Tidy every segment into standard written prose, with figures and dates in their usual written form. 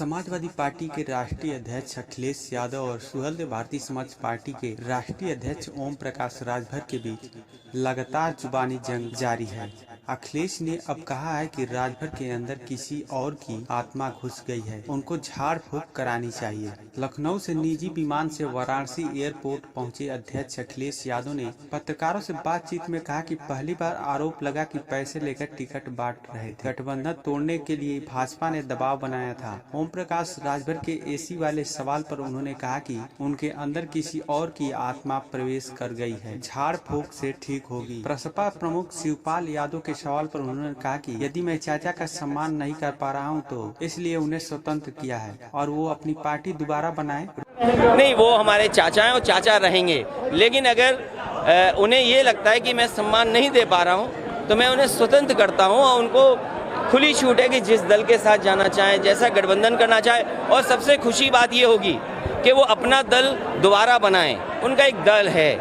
Samajwadi party के राष्ट्रीय अध्यक्ष अखिलेश यादव और सुहेलदेव भारतीय समाज पार्टी के राष्ट्रीय अध्यक्ष ओम प्रकाश राजभर के बीच लगातार जुबानी जंग जारी है। अखिलेश ने अब कहा है कि राजभर के अंदर किसी और की आत्मा घुस गई है, उनको झाड़ फूंक करानी चाहिए। लखनऊ से निजी विमान से वाराणसी एयरपोर्ट पहुंचे अध्यक्ष अखिलेश यादव ने पत्रकारों से बातचीत में कहा कि पहली बार आरोप लगा कि पैसे लेकर टिकट बांट रहे थे। गठबंधन तोड़ने के लिए भाजपा ने दबाव बनाया था। ओम प्रकाश राजभर के एसी वाले सवाल पर उन्होंने कहा कि उनके अंदर किसी और की आत्मा प्रवेश कर गई है, झाड़ फूंक से ठीक होगी। प्रसपा प्रमुख शिवपाल यादव के सवाल पर उन्होंने कहा कि यदि मैं चाचा का सम्मान नहीं कर पा रहा हूं तो इसलिए उन्हें स्वतंत्र किया है और वो अपनी पार्टी दोबारा बनाए। नहीं, वो हमारे चाचा हैं और चाचा रहेंगे, लेकिन अगर उन्हें ये लगता है कि मैं सम्मान नहीं दे पा रहा हूं तो मैं उन्हें स्वतंत्र करता हूं और उनको खुली छूट है कि जिस दल के साथ जाना चाहे, जैसा गठबंधन करना चाहे। और सबसे खुशी बात ये होगी कि वो अपना दल दोबारा बनाएं। उनका एक दल है,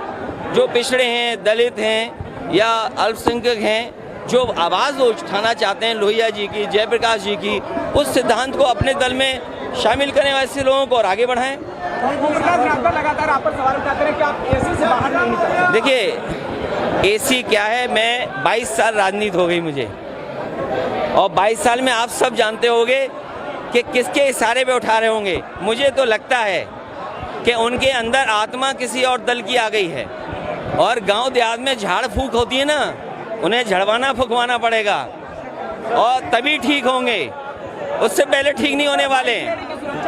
जो पिछड़े हैं, दलित हैं या अल्पसंख्यक हैं, जो आवाज़ उठाना चाहते हैं लोहिया जी की, जयप्रकाश जी की, उस सिद्धांत को अपने दल में शामिल करने वाले ऐसे लोगों को और आगे बढ़ाएं। लगातार आप पर सवाल उठाते हैं कि आप एसी से बाहर नहीं निकलते। देखिए, एसी क्या है, मैं 22 साल राजनीति हो गई मुझे, और 22 साल में आप सब जानते होंगे कि किसके इशारे पे उठा रहे होंगे। मुझे तो लगता है कि उनके अंदर आत्मा किसी और दल की आ गई है। और गांव देहात में झाड़ फूंक होती है ना, उन्हें झड़वाना फुकवाना पड़ेगा और तभी ठीक होंगे, उससे पहले ठीक नहीं होने वाले।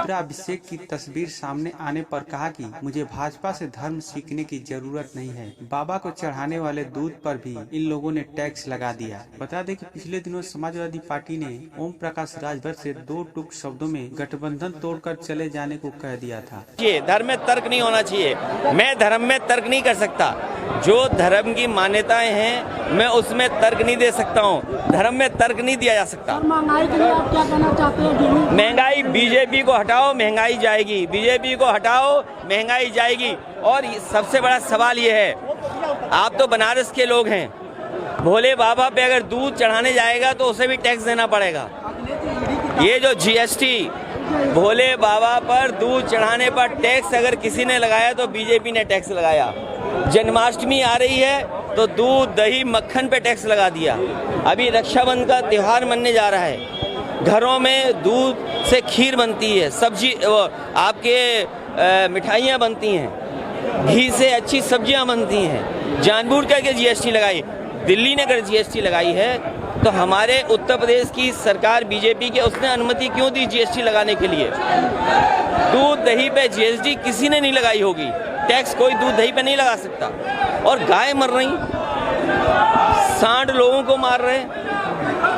अभिषेक की तस्वीर सामने आने पर कहा कि मुझे भाजपा से धर्म सीखने की जरूरत नहीं है। बाबा को चढ़ाने वाले दूध पर भी इन लोगों ने टैक्स लगा दिया। बता दें कि पिछले दिनों समाजवादी पार्टी ने ओम प्रकाश राजभर से 2 टूक शब्दों में गठबंधन तोड़कर चले जाने को कह दिया था। ये धर्म में तर्क नहीं होना चाहिए। मैं धर्म में तर्क नहीं कर सकता। जो धर्म की मान्यताएं हैं मैं उसमें तर्क नहीं दे सकता हूँ। धर्म में तर्क नहीं दिया जा सकता। महंगाई के लिए आप क्या कहना चाहते हैं? महंगाई, बीजेपी को हटाओ महंगाई जाएगी, बीजेपी को हटाओ महंगाई जाएगी। और सबसे बड़ा सवाल ये है, आप तो बनारस के लोग हैं, भोले बाबा पे अगर दूध चढ़ाने जाएगा तो उसे भी टैक्स देना पड़ेगा। ये जो जीएसटी, भोले बाबा पर दूध चढ़ाने पर टैक्स अगर किसी ने लगाया तो बीजेपी ने टैक्स लगाया। जन्माष्टमी आ रही है तो दूध, दही, मक्खन पे टैक्स लगा दिया। अभी रक्षाबंधन का त्यौहार मनने जा रहा है, घरों में दूध से खीर बनती है, सब्जी आपके मिठाइयाँ बनती हैं, घी से अच्छी सब्जियाँ बनती हैं। जानबूझ करके जीएसटी लगाई। दिल्ली ने अगर जीएसटी लगाई है तो हमारे उत्तर प्रदेश की सरकार बीजेपी के, उसने अनुमति क्यों दी जीएसटी लगाने के लिए? दूध दही पे जीएसटी किसी ने नहीं लगाई होगी। टैक्स कोई दूध दही पे नहीं लगा सकता। और गाय मर रही, सांड लोगों को मार रहे हैं,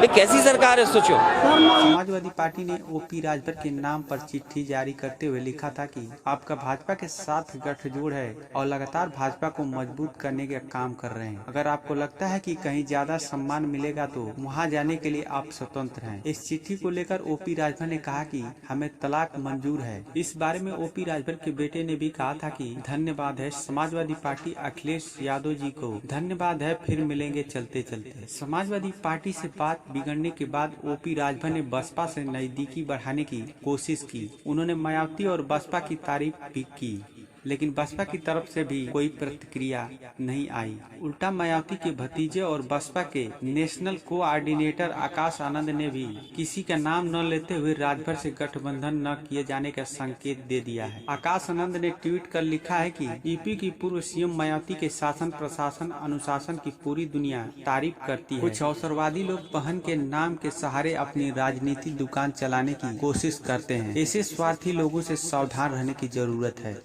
ये कैसी सरकार है सोचो। समाजवादी पार्टी ने ओपी राजभर के नाम पर चिट्ठी जारी करते हुए लिखा था कि आपका भाजपा के साथ गठजोड़ है और लगातार भाजपा को मजबूत करने का काम कर रहे हैं। अगर आपको लगता है कि कहीं ज्यादा सम्मान मिलेगा तो वहां जाने के लिए आप स्वतंत्र हैं। इस चिट्ठी को लेकर ओपी राजभर ने कहा कि हमें तलाक मंजूर है। इस बारे में ओपी राजभर के बेटे ने भी कहा था कि धन्यवाद है समाजवादी पार्टी अखिलेश यादव जी को, धन्यवाद है, फिर मिलेंगे चलते चलते। समाजवादी पार्टी से बात बिगड़ने के बाद ओपी राजभर ने बसपा से नजदीकी बढ़ाने की कोशिश की। उन्होंने मायावती और बसपा की तारीफ भी की, लेकिन बसपा की तरफ से भी कोई प्रतिक्रिया नहीं आई। उल्टा मायावती के भतीजे और बसपा के नेशनल कोऑर्डिनेटर आकाश आनंद ने भी किसी का नाम न लेते हुए राजभर से गठबंधन न किए जाने का संकेत दे दिया है। आकाश आनंद ने ट्वीट कर लिखा है कि यूपी की पूर्व सीएम मायावती के शासन, प्रशासन, अनुशासन की पूरी दुनिया तारीफ करती है। कुछ अवसरवादी लोग बहन के नाम के सहारे अपनी राजनीतिक दुकान चलाने की कोशिश करते हैं। ऐसे स्वार्थी लोगों से सावधान रहने की जरूरत है।